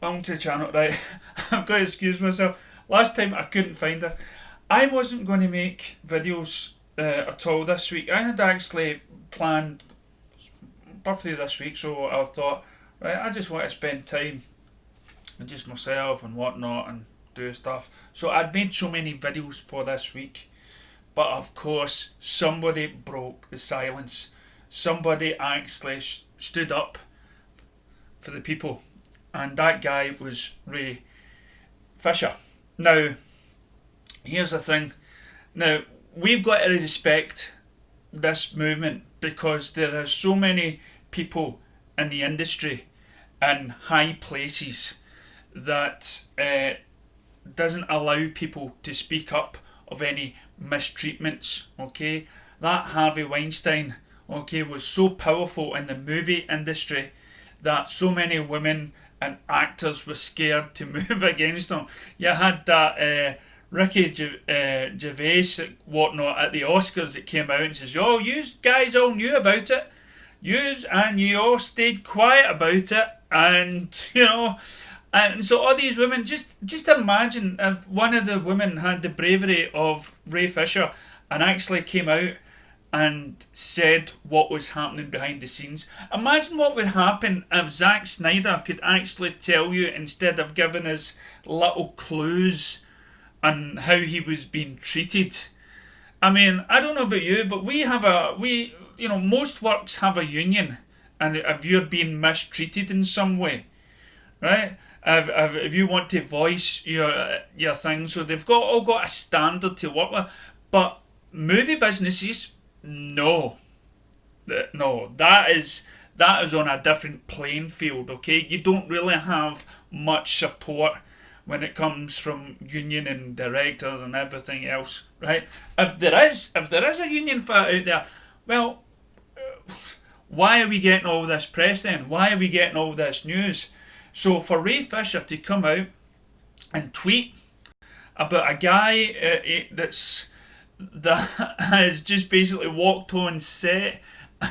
welcome to the channel. Right, I've got to excuse myself. Last time I couldn't find her. I wasn't going to make videos at all this week. I had actually planned birthday this week, so I thought, right, I just want to spend time with just myself and whatnot and do stuff. So I'd made so many videos for this week, but of course somebody broke the silence. Somebody actually stood up for the people, and that guy was Ray Fisher. Now, here's the thing. Now, we've got to respect this movement because there are so many people in the industry in high places that doesn't allow people to speak up of any mistreatments. Okay, that Harvey Weinstein, okay, was so powerful in the movie industry that so many women and actors were scared to move against him. You had that Ricky Gervais whatnot at the Oscars that came out and says, "Oh, you guys all knew about it. You all stayed quiet about it." And and so all these women, just imagine if one of the women had the bravery of Ray Fisher and actually came out and said what was happening behind the scenes. Imagine what would happen if Zack Snyder could actually tell you, instead of giving us little clues on how he was being treated. I mean, I don't know about you, but most works have a union, and if you're being mistreated in some way, right? If you want to voice your thing, so they've all got a standard to work with, but movie businesses, no, that is on a different playing field. Okay, you don't really have much support when it comes from union and directors and everything else, right? If there is a union for it out there, well, why are we getting all this press then? Why are we getting all this news? So for Ray Fisher to come out and tweet about a guy that has just basically walked on set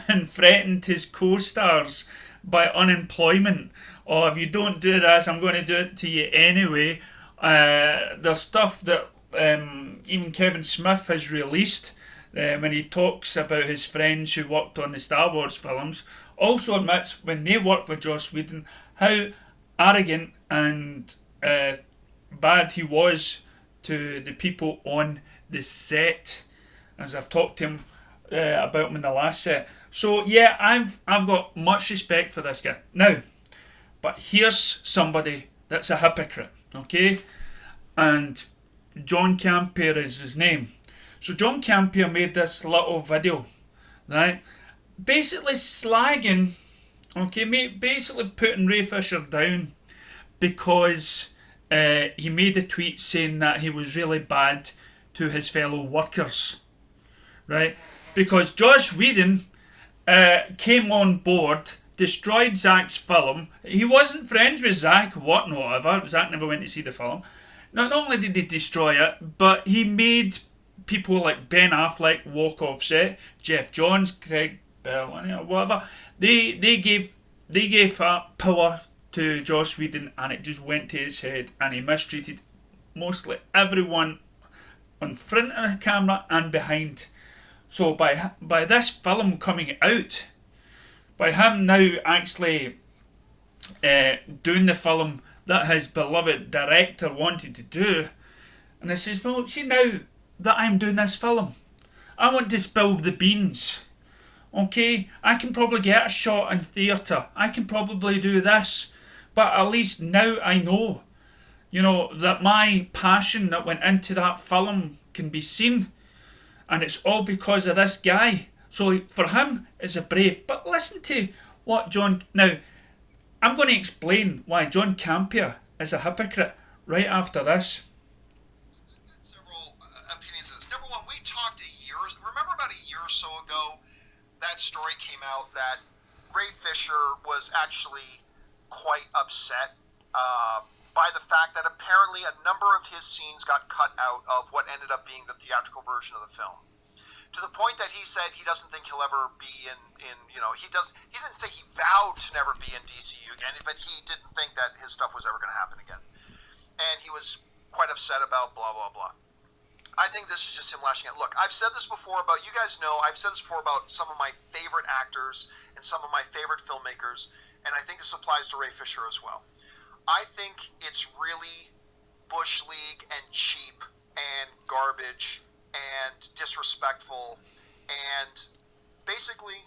and threatened his co-stars by unemployment, or if you don't do this, I'm going to do it to you anyway. There's stuff that even Kevin Smith has released when he talks about his friends who worked on the Star Wars films. Also admits when they worked for Joss Whedon how arrogant and bad he was to the people on the set, as I've talked to him about him in the last set. So yeah, I've got much respect for this guy. Now, but here's somebody that's a hypocrite, okay? And John Campea is his name. So John Campea made this little video, right? Basically slagging, okay, basically putting Ray Fisher down because he made a tweet saying that he was really bad to his fellow workers, right? Because Joss Whedon came on board, destroyed Zack's film. He wasn't friends with Zack, whatever. Zack never went to see the film. Not only did he destroy it, but he made people like Ben Affleck walk off set, Jeff Johns, Craig Berlin, whatever. They gave power to Joss Whedon, and it just went to his head, and he mistreated mostly everyone on front of the camera and behind. So by this film coming out, by him now actually doing the film that his beloved director wanted to do, and he says, well, see, now that I'm doing this film, I want to spill the beans. Okay, I can probably get a shot in theatre, I can probably do this, but at least now I know, that my passion that went into that film can be seen, and it's all because of this guy. So for him, it's a brave. But listen to what now, I'm going to explain why John Campea is a hypocrite right after this. Several opinions of this. Number one, we talked remember about a year or so ago, that story came out that Ray Fisher was actually quite upset by the fact that apparently a number of his scenes got cut out of what ended up being the theatrical version of the film. to the point that he said he doesn't think he'll ever be in he didn't say he vowed to never be in DCU again, but he didn't think that his stuff was ever going to happen again. And he was quite upset about blah, blah, blah. I think this is just him lashing out. Look, I've said this before about, you guys know, I've said this before about some of my favorite actors and some of my favorite filmmakers, and I think this applies to Ray Fisher as well. I think it's really Bush League and cheap and garbage and disrespectful and basically,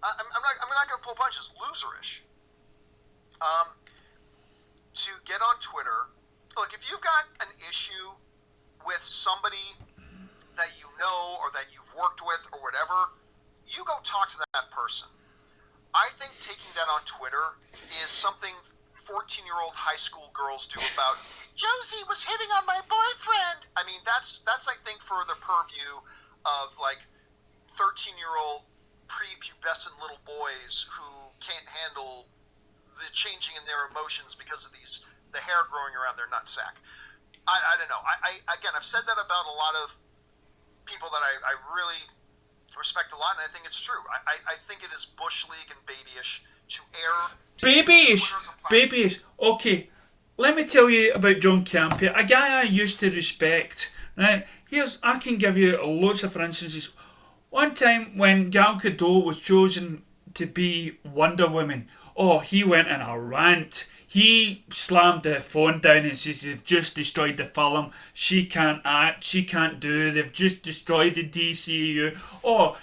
I'm not going to pull punches, loserish. To get on Twitter, look, if you've got an issue with somebody that you know or that you've worked with or whatever, you go talk to that person. I think taking that on Twitter is something 14-year-old high school girls do about, Josie was hitting on my boyfriend. I mean, that's I think for the purview of like 13-year-old prepubescent little boys who can't handle the changing in their emotions because of the hair growing around their nutsack. I don't know. Again, I've said that about a lot of people that I really respect a lot, and I think it's true. I think it is Bush League and babyish to air... Babyish. Okay, let me tell you about John Campea, a guy I used to respect. Right? I can give you loads of instances. One time when Gal Gadot was chosen to be Wonder Woman, he went in a rant. He slammed the phone down and says they've just destroyed the film. She can't act, she can't do, they've just destroyed the DCU.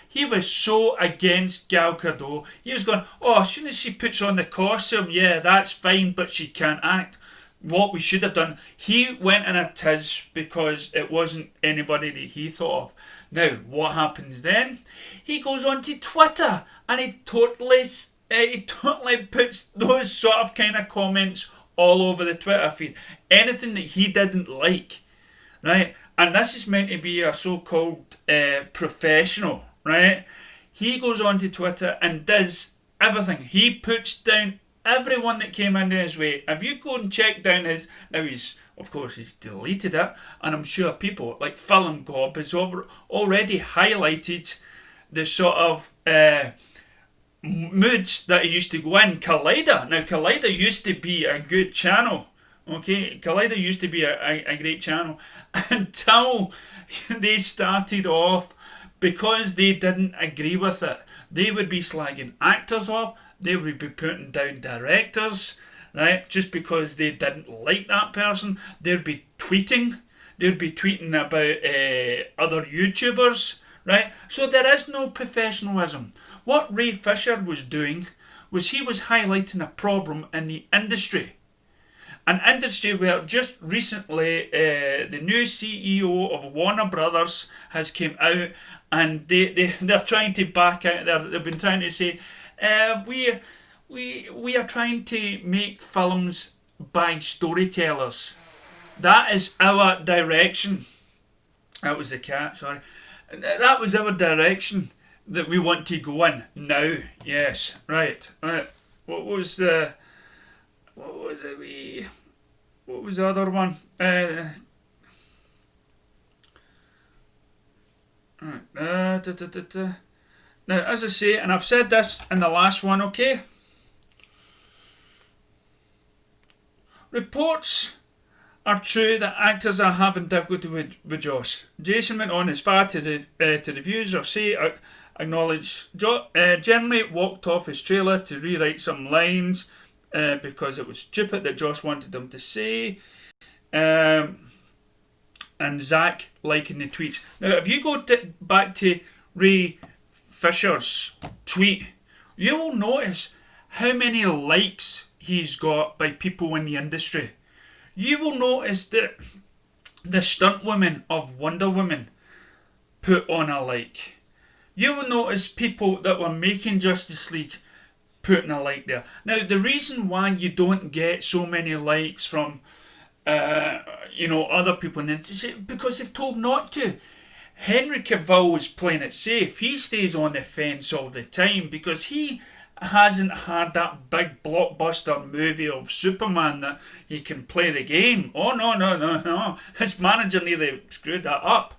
He was so against Gal Gadot. He was going, as soon as she puts on the costume, yeah, that's fine, but she can't act. What we should have done, he went in a tiz because it wasn't anybody that he thought of. Now, what happens then? He goes onto Twitter and he totally puts those sort of kind of comments all over the Twitter feed. Anything that he didn't like, right? And this is meant to be a so-called professional, right? He goes onto Twitter and does everything. He puts down everyone that came into his way. If you go and check down his... Now, he's deleted it, and I'm sure people like Film Gob has already highlighted the sort of... moods that he used to go in. Collider. Now, Collider used to be a good channel. Okay? Collider used to be a great channel until they started off, because they didn't agree with it. They would be slagging actors off. They would be putting down directors, right? Just because they didn't like that person. They'd be tweeting. They'd be tweeting about other YouTubers, right? So there is no professionalism. What Ray Fisher was doing was he was highlighting a problem in the industry. An industry where just recently the new CEO of Warner Brothers has came out, and they're trying to back out. They've been trying to say, we are trying to make films by storytellers. That is our direction. That was the cat, sorry. That was our direction that we want to go in now. Yes, right. What was the other one? Now, as I say, and I've said this in the last one, okay? Reports are true that actors are having difficulty with Josh. Jason went on as far to the reviews or say acknowledged generally walked off his trailer to rewrite some lines because it was stupid that Josh wanted them to say. And Zach liking the tweets. Now, if you go back to Ray Fisher's tweet, you will notice how many likes he's got by people in the industry. You will notice that the stunt woman of Wonder Woman put on a like. You will notice people that were making Justice League putting a like there. Now, the reason why you don't get so many likes from other people is because they've told not to. Henry Cavill is playing it safe. He stays on the fence all the time because he hasn't had that big blockbuster movie of Superman that he can play the game. Oh, no. His manager nearly screwed that up.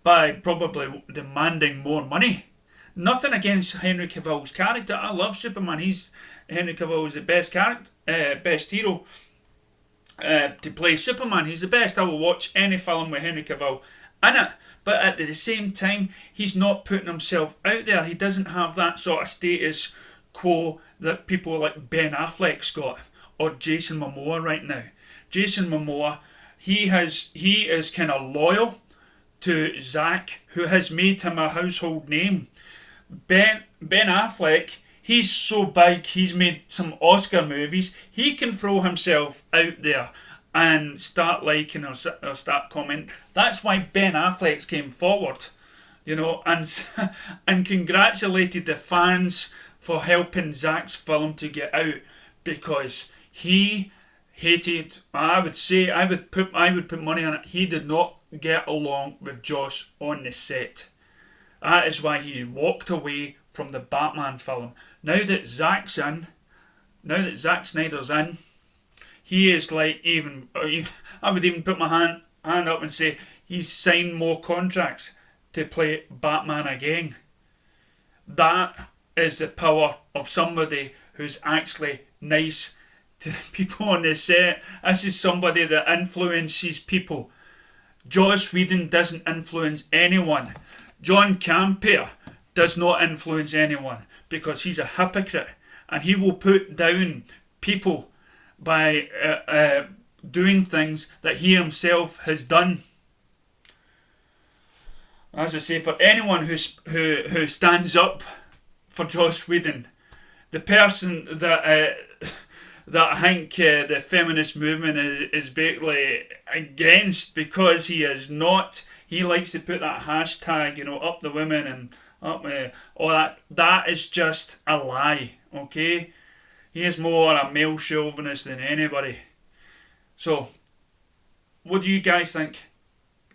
by probably demanding more money. Nothing against Henry Cavill's character. I love Superman. Henry Cavill is the best character, best hero to play Superman. He's the best. I will watch any film with Henry Cavill in it. But at the same time, he's not putting himself out there. He doesn't have that sort of status quo that people like Ben Affleck's got or Jason Momoa right now. Jason Momoa, he is kind of loyal to Zack, who has made him a household name. Ben Affleck, he's so big, he's made some Oscar movies. He can throw himself out there and start liking or start commenting. That's why Ben Affleck came forward, and and congratulated the fans for helping Zack's film to get out, because he hated. I would put money on it. He did not get along with Josh on the set. That is why he walked away from the Batman film. Now that Zack Snyder's in, he is like I would even put my hand up and say he's signed more contracts to play Batman again. That is the power of somebody who's actually nice to the people on the set. This is somebody that influences people. Joss Whedon doesn't influence anyone. John Campea does not influence anyone because he's a hypocrite, and he will put down people by doing things that he himself has done. As I say, for anyone who stands up for Joss Whedon, the person that I think the feminist movement is basically against, because he is not. He likes to put that hashtag, up the women and up all that. That is just a lie, okay? He is more a male chauvinist than anybody. So, what do you guys think?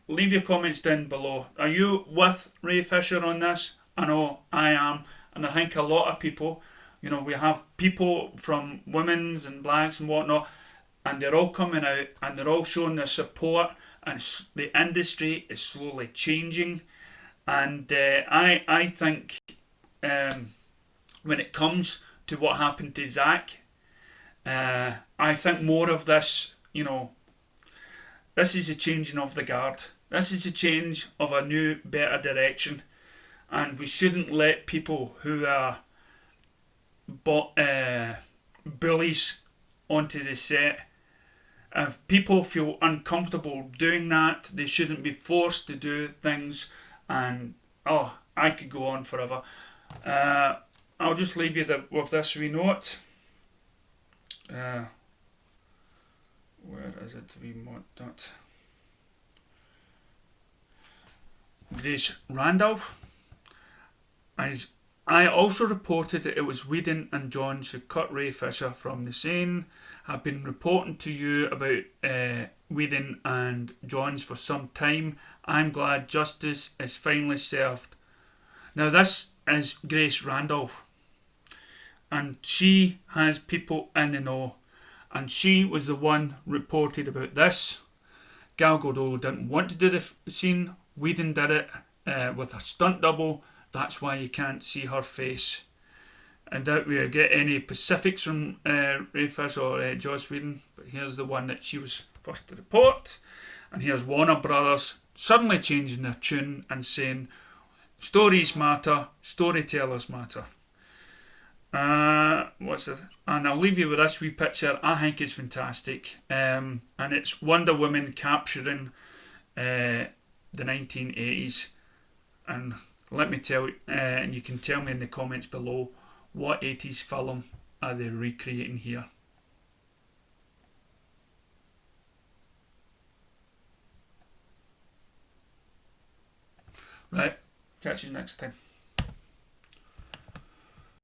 Leave your comments down below. Are you with Ray Fisher on this? I know I am, and I think a lot of people, we have people from women's and blacks and whatnot, and they're all coming out and they're all showing their support, and the industry is slowly changing. And I think when it comes to what happened to Zack, I think more of this, this is a changing of the guard. This is a change of a new, better direction. And we shouldn't let people who are bullies onto the set. If people feel uncomfortable doing that, they shouldn't be forced to do things. And I could go on forever. I'll just leave you with this wee note. Where is it? Dot. Grace Randolph. As I also reported that it was Whedon and Johns who cut Ray Fisher from the scene. I've been reporting to you about Whedon and Johns for some time. I'm glad justice is finally served. Now this is Grace Randolph, and she has people in the know, and she was the one reported about this. Gal Gadot didn't want to do the scene. Whedon did it with a stunt double. That's why you can't see her face. I doubt we'll get any specifics from Ray Fisher or Joss Whedon, but here's the one that she was first to report. And here's Warner Brothers suddenly changing their tune and saying, stories matter, storytellers matter. What's it? And I'll leave you with this wee picture. I think it's fantastic. And it's Wonder Woman capturing the 1980s. And let me tell you, and you can tell me in the comments below, what 80s film are they recreating here? Right, catch you next time.